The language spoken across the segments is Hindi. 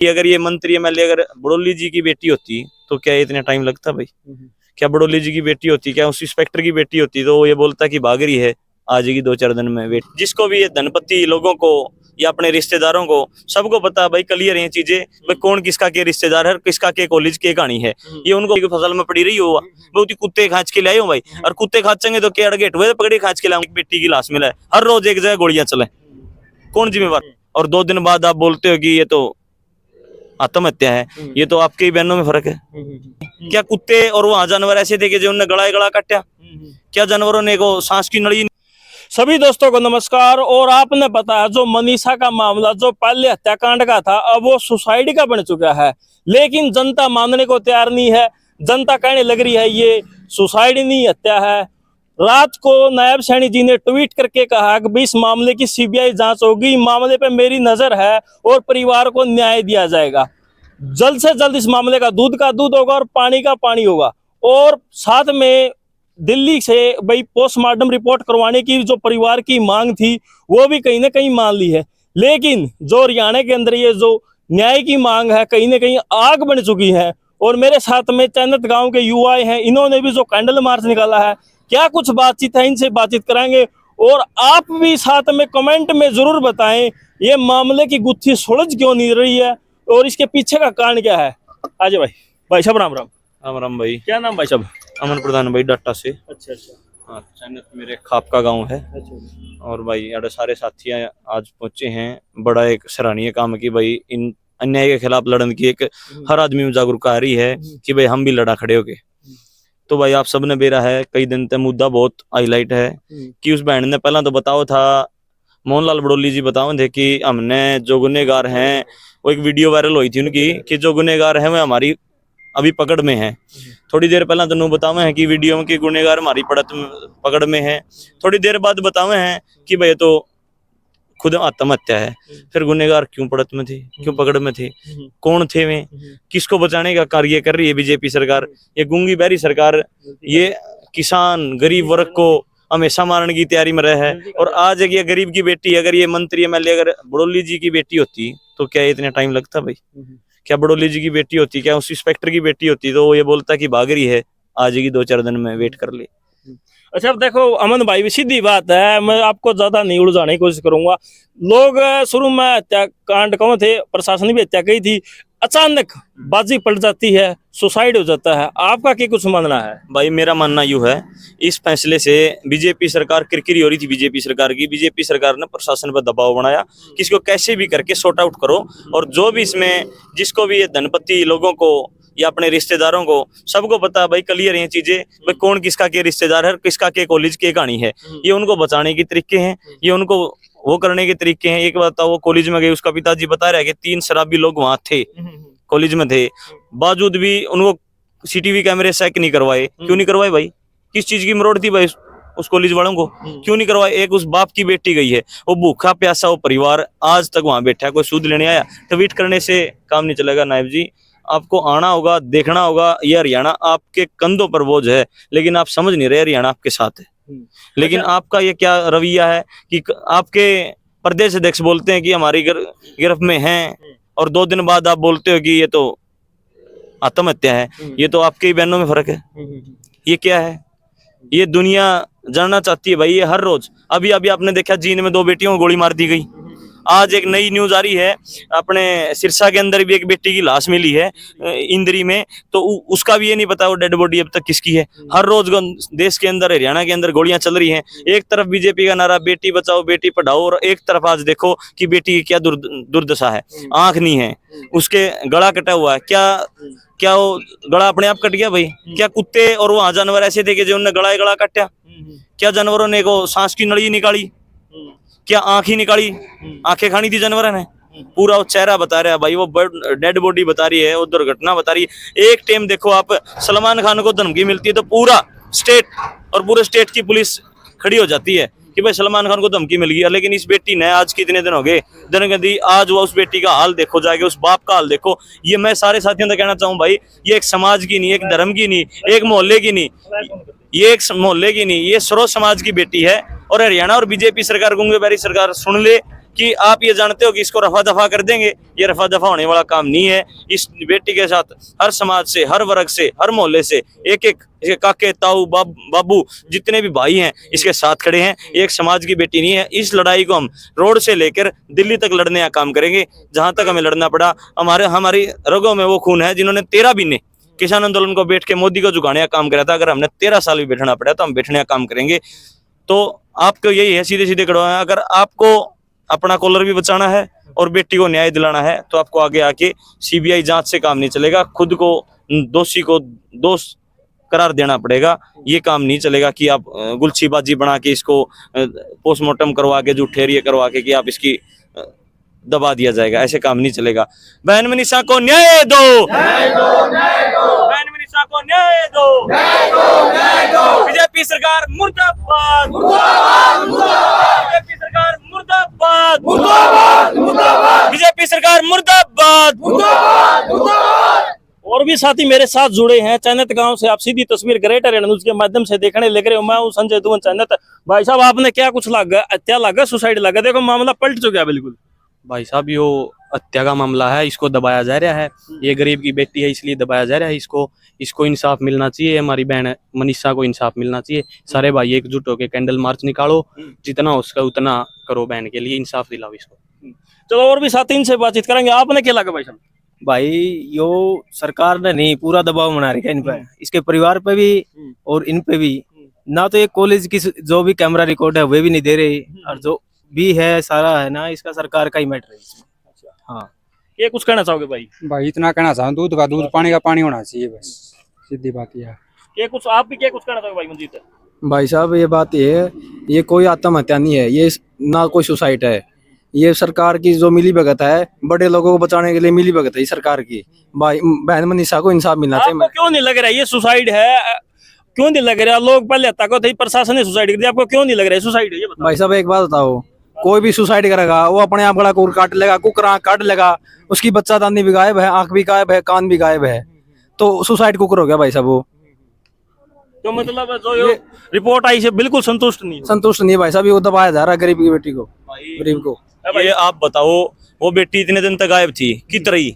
अगर ये मंत्री एमएलए अगर बड़ोली जी की बेटी होती तो क्या ये इतना टाइम लगता भाई? क्या बड़ोली जी की बेटी होती, क्या उस इंस्पेक्टर की बेटी होती तो वो ये बोलता कि भाग रही है, आ जाएगी 2-4 दिन में वेट। जिसको भी ये धनपति लोगों को या अपने रिश्तेदारों को सबको पता भाई क्लियर ये चीजें भाई कौन किसका के रिश्तेदार है, किसका के कॉलेज के कहानी है। ये उनको फसल में पड़ी रही हुआ बहुत ही कुत्ते खांच के लाए हो भाई, और कुत्ते खाचेंगे तो क्या अड़गेट हुए पकड़े खांच के लाए। बेटी की लाश मिला है, हर रोज एक जगह गोलियां चले, कौन जिम्मेवार? और 2 दिन बाद आप बोलते हो कि ये तो आत्महत्या है। ये तो आपके ही बहनों में फर्क है। क्या कुत्ते और वहां जानवर ऐसे थे कि जो उन्हें गला काटा? क्या जानवरों ने को सांस की नली? सभी दोस्तों को नमस्कार। और आपने बताया जो मनीषा का मामला जो पहले हत्याकांड का था अब वो सुसाइड का बन चुका है, लेकिन जनता मानने को तैयार नहीं है। जनता कहने लग रही है ये सुसाइड नहीं हत्या है। रात को नायब सैनी जी ने ट्वीट करके कहा कि इस मामले की सीबीआई जांच होगी, मामले पे मेरी नजर है और परिवार को न्याय दिया जाएगा। जल्द से जल्द इस मामले का दूध होगा और पानी का पानी होगा। और साथ में दिल्ली से भाई पोस्टमार्टम रिपोर्ट करवाने की जो परिवार की मांग थी वो भी कहीं ना कहीं मान ली है, लेकिन जो हरियाणा के अंदर ये जो न्याय की मांग है कहीं ना कहीं आग बन चुकी है। और मेरे साथ में चैनत गांव के युवा हैं, इन्होंने भी जो कैंडल मार्च निकाला है, क्या कुछ बातचीत है, इनसे बातचीत कराएंगे। और आप भी साथ में कमेंट में जरूर बताएं ये मामले की गुत्थी सुलझ क्यों नहीं रही है और इसके पीछे का कारण क्या है। आजे भाई साहब राम राम। राम राम भाई। क्या नाम भाई साहब? अमन प्रधान भाई, डाटा से। अच्छा अच्छा। हाँ, चैनत मेरे खाप का गांव है। अच्छा। और भाई अरे सारे साथी आज पहुंचे हैं, बड़ा एक सराहनीय काम की भाई इन अन्याय के खिलाफ लड़ने की एक हर आदमी में जागरूकता आ रही है कि भाई हम भी लड़ा खड़े होके। तो भाई आप सबने बेरा है कई दिन तक मुद्दा बहुत हाईलाइट है कि उस बहन ने पहला तो बताओ था, मोहनलाल बड़ोली जी बताओ थे कि हमने जो गुनेगार हैं, वो एक वीडियो वायरल हुई थी उनकी कि जो गुनेगार हैं वो हमारी अभी पकड़ में है। थोड़ी देर पहला तो बतावे हैं कि वीडियो में कि गुनेगार हमारी पकड़ में है। थोड़ी देर बाद बतावे हैं कि भाई तो खुद आत्महत्या है। फिर गुनेगार क्यों पड़त में थे, क्यों पकड़ में थे, कौन थे वे, किसको बचाने का कार्य कर रही है बीजेपी सरकार? ये गूंगी बहरी सरकार ये किसान गरीब वर्ग को हमेशा मारने की तैयारी में रहे है। और आज एक ये गरीब की बेटी, अगर ये मंत्री एमएलए अगर बड़ोली जी की बेटी होती तो क्या इतना टाइम लगता भाई? क्या बड़ोली जी की बेटी होती, क्या उस इंस्पेक्टर की बेटी होती तो वो ये बोलता कि भाग रही है, आ जाएगी 2-4 दिन में, वेट कर ले। अच्छा अब देखो अमन भाई, सीधी बात है, मैं आपको ज्यादा नहीं उलझाने की कोशिश करूंगा। लोग शुरू में हत्याकांड कौन थे, प्रशासन ने भी हत्या की थी, अचानक बाजी पलट जाती है, सुसाइड हो जाता है। आपका क्या कुछ मानना है? भाई मेरा मानना यूं है, इस फैसले से बीजेपी सरकार किरकिरी हो रही थी। बीजेपी सरकार ने प्रशासन पर दबाव बनाया कि इसको कैसे भी करके सॉर्ट आउट करो। और जो भी इसमें जिसको भी ये धनपति लोगों को या अपने रिश्तेदारों को सबको पता भाई क्लियर ये चीजें भाई कौन किसका के रिश्तेदार है, किसका के कॉलेज के कहानी है। ये उनको बचाने के तरीके हैं, ये उनको वो करने के तरीके हैं। एक बात वो कॉलेज में गए, उसका पिताजी बता रहा है कि 3 शराबी लोग वहां थे, कॉलेज में थे, बावजूद भी उनको सीसीटीवी कैमरे चेक नहीं करवाए। क्यों नहीं करवाए भाई? किस चीज की मरोड़ थी भाई उस कॉलेज वालों को? क्यों नहीं करवाए? एक उस बाप की बेटी गई है, वो भूखा प्यासा वो परिवार आज तक वहां बैठा है, कोई सूद लेने आया? ट्वीट करने से काम नहीं चलेगा नायब जी, आपको आना होगा, देखना होगा। ये हरियाणा आपके कंधों पर बोझ है, लेकिन आप समझ नहीं रहे हरियाणा आपके साथ है। लेकिन आपका ये क्या रवैया है कि आपके प्रदेश अध्यक्ष बोलते हैं कि हमारी गिरफ्त में हैं, और 2 दिन बाद आप बोलते हो कि ये तो आत्महत्या है। ये तो आपके ही बहनों में फर्क है। ये क्या है? ये दुनिया जानना चाहती है भाई। ये हर रोज अभी आपने देखा जींद में 2 बेटियों को गोली मार दी गई। आज एक नई न्यूज आ रही है, अपने सिरसा के अंदर भी एक बेटी की लाश मिली है इंदरी में, तो उसका भी ये नहीं पता वो डेड बॉडी अब तक किसकी है। हर रोज देश के अंदर, हरियाणा के अंदर गोलियां चल रही हैं। एक तरफ बीजेपी का नारा बेटी बचाओ बेटी पढ़ाओ, और एक तरफ आज देखो कि बेटी की क्या दुर्दशा है। आंख नहीं है, उसके गला कटा हुआ है। क्या वो गला अपने आप कट गया भाई? क्या कुत्ते और वहां जानवर ऐसे थे कि जो उन्होंने गला काटा? क्या जानवरों ने को सांस की नली निकाली? क्या आंख ही निकाली? आंखें खानी थी जानवर ने? पूरा वो चेहरा बता रहा है भाई, वो डेड बॉडी बता रही है, वो दुर्घटना बता रही है। एक टाइम देखो आप, सलमान खान को धमकी मिलती है तो पूरा स्टेट और पूरे स्टेट की पुलिस खड़ी हो जाती है कि भाई सलमान खान को धमकी मिल गई। लेकिन इस बेटी ने आज कितने दिन हो गए दिन आज वो उस बेटी का हाल देखो जाके, उस बाप का हाल देखो। ये मैं सारे साथियों से कहना चाहूँ भाई, ये एक समाज की नहीं, एक धर्म की नहीं, एक मोहल्ले की नहीं, ये एक मोहल्ले की नहीं, ये सर्व समाज की बेटी है। और हरियाणा और बीजेपी सरकार, गूंगे बहरी सरकार सुन ले कि आप ये जानते हो कि इसको रफा दफा कर देंगे, ये रफा दफा होने वाला काम नहीं है। इस बेटी के साथ हर समाज से, हर वर्ग से, हर मोहल्ले से एक एक इसके काके, ताऊ, बाबू जितने भी भाई हैं इसके साथ खड़े हैं। ये एक समाज की बेटी नहीं है। इस लड़ाई को हम रोड से लेकर दिल्ली तक लड़ने का काम करेंगे। जहां तक हमें लड़ना पड़ा, हमारी रगों में वो खून है जिन्होंने 13 महीने किसान आंदोलन को बैठ के मोदी को झुकाने का काम करा था। अगर हमने 13 साल भी बैठना पड़ा तो हम बैठने का काम करेंगे। तो आपको यही है, सीधे सीधे खड़ो है। अगर आपको अपना कॉलर भी बचाना है और बेटी को न्याय दिलाना है तो आपको आगे आके सीबीआई जांच से काम नहीं चलेगा। खुद को दोषी को दोष करार देना पड़ेगा। ये काम नहीं चलेगा कि आप गुलछीबाजी बना के इसको पोस्टमार्टम करवा के, झूठे ये करवा के कि आप इसकी दबा दिया जाएगा। ऐसे काम नहीं चलेगा। बहन मनीषा को न्याय दो, बहन मनीषा को न्याय दो। बीजेपी सरकार मुर्दाबाद, बीजेपी सरकार मुर्दाबाद, बीजेपी सरकार मुर्दाबाद। और भी साथी मेरे साथ जुड़े हैं चैनत गांव से। आप सीधी तस्वीर ग्रेटर न्यूज के माध्यम से देखने लग रहे हो। मैं हूं संजय दुवन चैनत। भाई साहब, आपने क्या कुछ लगा, हत्या लगा, सुसाइड लगा, देखो मामला पलट चुका है बिल्कुल। भाई साहब, यो हत्या का मामला है, इसको दबाया जा रहा है। ये गरीब की बेटी है इसलिए दबाया जा रहा है। इसको इंसाफ मिलना चाहिए। हमारी बहन मनीषा को इंसाफ मिलना चाहिए। सारे भाई एकजुट होकर कैंडल मार्च निकालो, जितना हो सके उतना करो, बहन के लिए इंसाफ दिलाओ इसको। चलो और भी साथी इनसे बातचीत करेंगे। आपने क्या लगा भाई साहब? भाई यो सरकार ने नहीं पूरा दबाव बना रखा है इन पे, इसके परिवार पे भी और इन पे भी। ना तो ये कॉलेज की जो भी कैमरा रिकॉर्ड है वे भी नहीं दे रही, और जो भी है सारा है ना इसका सरकार का ही मैटर है इसमें। हाँ, ये कुछ कहना चाहोगे भाई? भाई इतना कहना चाहूँ, दूध का दूध, पानी का पानी होना चाहिए, बस सीधी बात यह है। ये कुछ आप भी क्या कुछ कहना चाहोगे भाई मंजीत? भाई साहब, ये बात ये है, ये कोई आत्महत्या नहीं है, ये ना कोई सुसाइड है। ये सरकार की जो मिली भगत है, बड़े लोगों को बचाने के लिए मिली भगत है सरकार की। भाई बहन मनीषा को इंसाफ मिलना चाहिए। आपको क्यों नहीं लग रहा है ये सुसाइड है? क्यों नहीं लग रहा? लोग पहले हत्या को थे, प्रशासन ने सुसाइड कर दिया, आपको क्यों नहीं लग रहा है सुसाइड है? ये बताओ भाई साहब, एक बात बताओ, कोई भी सुसाइड करेगा वो अपने आप गला काट लेगा, कुकरा काट लेगा, उसकी बच्चादानी भी गायब है, आंख भी गायब है, कान भी गायब है, तो सुसाइड कुकर हो गया भाई साहब वो। तो मतलब जो ये रिपोर्ट आई से बिल्कुल संतुष्ट नहीं? संतुष्ट नहीं भाई साहब, ये दबाया जा रहा है गरीब की बेटी को, गरीब को। ये आप बताओ, वो बेटी इतने दिन तक गायब थी, कित रही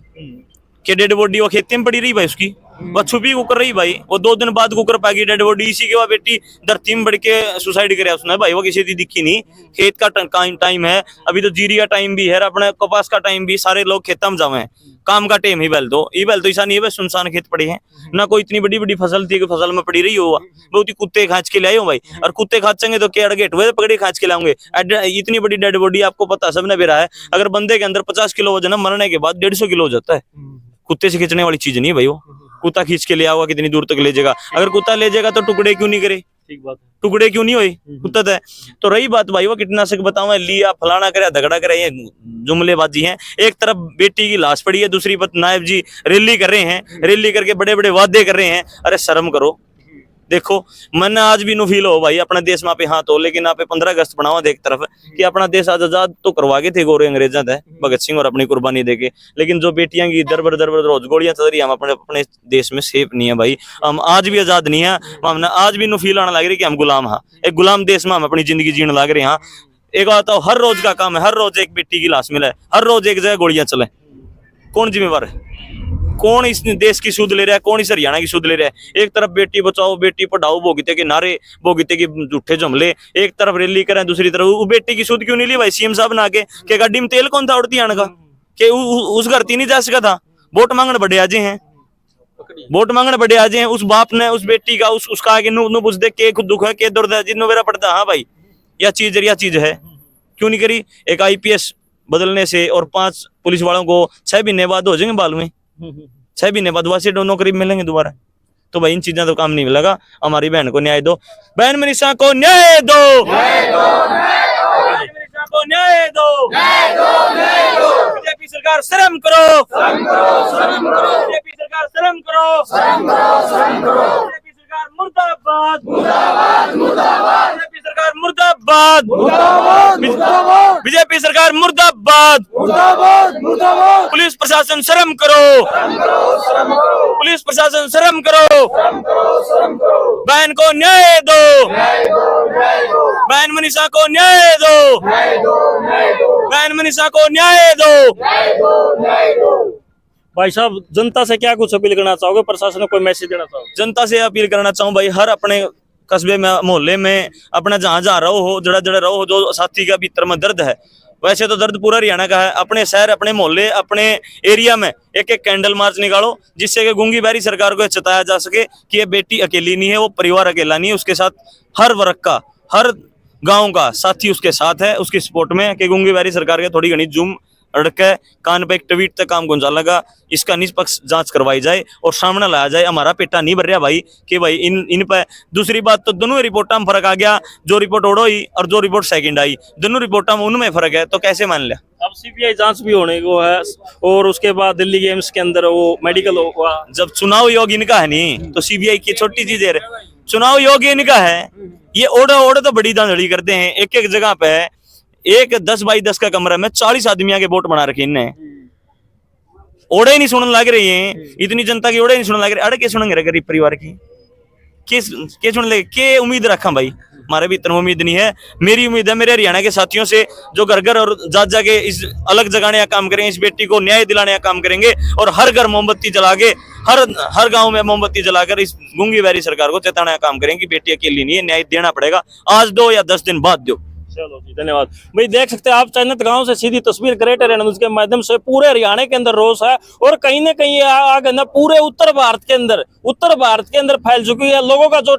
कि डेड बॉडी वो खेती में पड़ी रही भाई उसकी, वो छुपी कुकर रही भाई। वो 2 दिन बाद कुकर पाएगी डेड बॉडी। इसी के बाद बेटी धरती में बढ़ के सुसाइड करे उसने भाई। वो किसी की दिखी नहीं। खेत का टाइम है, अभी तो जीरी का टाइम भी है, अपने कपास का टाइम भी। सारे लोग खेतों में जावे हैं, काम का टाइम ही बैल दो। ये बैल तो ऐसा नहीं है सुनसान खेत पड़े हैं ना, कोई इतनी बड़ी बड़ी फसल थी कि फसल में पड़ी रही हो। बहुत ही कुत्ते खाँच के लाए हो भाई, और कुत्ते खाचेंगे तो क्या अड़गेट हुए पकड़े खाँच के लाऊंगे। इतनी बड़ी डेड बॉडी आपको पता सबने बेरा है। अगर बंदे के अंदर 50 किलो वजन है, मरने के बाद 150 किलो हो जाता है। कुत्ते से खींचने वाली चीज नहीं है भाई वो। कुत्ता खींच के ले आओगा, कितनी दूर तक ले जाएगा? अगर कुत्ता ले जाएगा तो टुकड़े क्यों नहीं करे? ठीक बात है। टुकड़े क्यों नहीं हुए? कुत्ता है। तो रही बात भाई, वो कीटनाशक बताओ लिया, फलाना करे, झगड़ा करे, ये जुमलेबाजी है। एक तरफ बेटी की लाश पड़ी है, दूसरी नायब जी रैली कर रहे हैं, रैली करके बड़े बड़े वादे कर रहे हैं। अरे शर्म करो। देखो, मन आज भी नु फील हो भाई, अपना देश वहां पे हाथ हो, लेकिन यहाँ पे 15 अगस्त बनावा एक तरफ कि अपना देश आजाद तो करवा के थे गोरे अंग्रेजा थे, भगत सिंह और अपनी कुर्बानी देके। लेकिन जो बेटियां की दरबर रोज गोलियां चल रही है, हम अपने देश में सेफ नहीं है भाई। हम आज भी आजाद नहीं है। हमने आज भी नु फील आने लग रही कि हम गुलाम हाँ, एक गुलाम देश में हम अपनी जिंदगी जीने लग रहे हैं। एक बात तो हर रोज का काम है, हर रोज एक बेटी की लाश मिले, हर रोज एक जगह गोलियां चले। कौन जिम्मेवार है? कौन इस देश की सूद ले रहा है? कौन इस हरियाणा की सूद ले रहा है? एक तरफ बेटी बचाओ बेटी पढ़ाओ भोगिते के नारे, भोगिते के झूठे जुमले, एक तरफ रैली करें, दूसरी तरफ वो बेटी की सूद क्यों नहीं ली भाई? सीएम साहब ना के गाड़ी में तेल कौन था उड़ती आने का? के उस घर नहीं जा सका था? वोट मांगने बड़े आजे हैं, वोट मांगने बड़े आजे हैं। उस बाप ने उस बेटी का उसका आगे नु बुझ दे के खुद दुख है के दर्द है जिन्हों मेरा पड़ता। हाँ भाई, यह चीज है, क्यों नहीं करी? एक IPS बदलने से और 5 पुलिस वालों को 6 महीने बाद हो जाएंगे बाल में, 6 महीने बाद वैसे नौकरी मिलेंगे दोबारा। तो भाई इन चीजों तो काम नहीं मिलेगा। हमारी बहन को न्याय दो, बहन मनीषा को न्याय दो, बहन मनीषा को न्याय दो। बीजेपी सरकार शर्म करो, बीजेपी सरकार शर्म करो, बीजेपी सरकार मुर्दाबाद, बीजेपी सरकार मुर्दाबाद, बीजेपी सरकार मुर्दाबाद। पुलिस प्रशासन शर्म करो, पुलिस प्रशासन शर्म करो। बहन को न्याय दो, बहन मनीषा को न्याय दो, बहन मनीषा को न्याय दो। भाई साहब, जनता से क्या कुछ अपील करना चाहोगे, प्रशासन को कोई मैसेज देना चाहोगे? जनता से अपील करना चाहूँ भाई, हर अपने कस्बे में मोहल्ले में अपना जहाँ जहाँ रहो हो, जड़ा जड़ा रहो हो, जो साथी का भीतर में दर्द है, वैसे तो दर्द पूरा हरियाणा का है, अपने शहर, अपने मोहल्ले, अपने एरिया में एक एक कैंडल मार्च निकालो, जिससे कि गूंगी बैरी सरकार को चेताया जा सके कि ये बेटी अकेली नहीं है, वो परिवार अकेला नहीं है, उसके साथ हर वर्ग का, हर गांव का साथी उसके साथ है, उसकी सपोर्ट में, कि गूंगी बैरी सरकार के थोड़ी घनी जुम अड़के कान पे एक ट्वीट तक काम गुंजा लगा, इसका निष्पक्ष जांच करवाई जाए और सामने लाया जाए। हमारा पेटा नहीं भर रहा भाई कि भाई इन पे। दूसरी बात तो दोनों रिपोर्टा में फर्क आ गया, जो रिपोर्ट ओडो ही और जो रिपोर्ट सेकंड आई, दोनों रिपोर्टा में उनमें फर्क है, तो कैसे मान लिया? अब सीबीआई जांच भी होने को है और उसके बाद दिल्ली के एम्स के अंदर वो मेडिकल होगा। जब चुनाव योग इनका है नहीं तो सीबीआई की छोटी चीज है, चुनाव योग इनका है। ये ओडो तो बड़ी धांधली करते हैं, एक एक जगह पे एक 10 बाई 10 का कमरा में 40 आदमियों के वोट बना रखे इनने। ओड़े ही नहीं सुनने लग रही हैं, इतनी जनता की ओड़े नहीं सुनने लग रही, अड़ के सुनेंगे गरीब परिवार की के सुन ले के उम्मीद रखा भाई? हमारे भी इतना उम्मीद नहीं है। मेरी उम्मीद है मेरे हरियाणा के साथियों से, जो घर घर और जा जाके इस अलग जगाने का काम करेंगे, इस बेटी को न्याय दिलाने का काम करेंगे और हर घर मोमबत्ती जला के, हर गांव में मोमबत्ती जलाकर इस गूंगी बैरी सरकार को चेताने का काम करेंगे कि बेटी अकेली नहीं है, न्याय देना पड़ेगा, आज दो या 10 दिन बाद दो। चलो जी, धन्यवाद भाई। देख सकते हैं आप चैनत गांव से सीधी तस्वीर ग्रेटर हरियाणा न्यूज़ के माध्यम से पूरे हरियाणा के अंदर रोष है और कहीं ना कहीं आगे ना पूरे उत्तर भारत के अंदर फैल चुकी है। लोगों का जो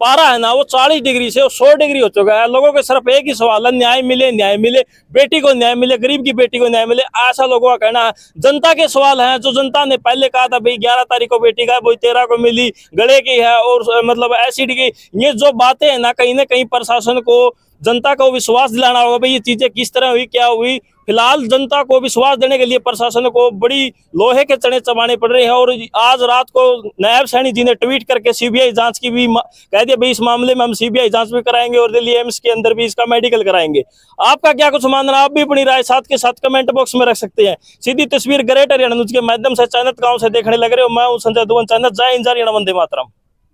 पारा है ना वो 40 डिग्री से 100 डिग्री हो चुका है। लोगों के सिर्फ एक ही सवाल है, न्याय मिले, बेटी को न्याय मिले, गरीब की बेटी को न्याय मिले, ऐसा लोगों का कहना है। जनता के सवाल हैं, जो जनता ने पहले कहा था भाई 11 तारीख को बेटी का, वही 13 को मिली, गले की है और मतलब एसिड की, ये जो बातें है ना कहीं प्रशासन को, जनता को विश्वास दिलाना होगा भाई ये चीजें किस तरह हुई, क्या हुई। फिलहाल जनता को विश्वास देने के लिए प्रशासन को बड़ी लोहे के चने चबाने पड़ रहे हैं और आज रात को नायब सैनी जी ने ट्वीट करके सीबीआई जांच की भी कह दिया भाई, इस मामले में हम सीबीआई जांच भी कराएंगे और दिल्ली एम्स के अंदर भी इसका मेडिकल कराएंगे। आपका क्या कुछ मानना, आप भी अपनी राय साथ के साथ कमेंट बॉक्स में रख सकते हैं। सीधी तस्वीर ग्रेटर हरियाणा न्यूज़ के माध्यम से चैनत गाँव से देखने लग रहे हो, मैं हूं संजय दुवन, चैनत। जय हिंद, जय हरियाणा, वंदे मातरम।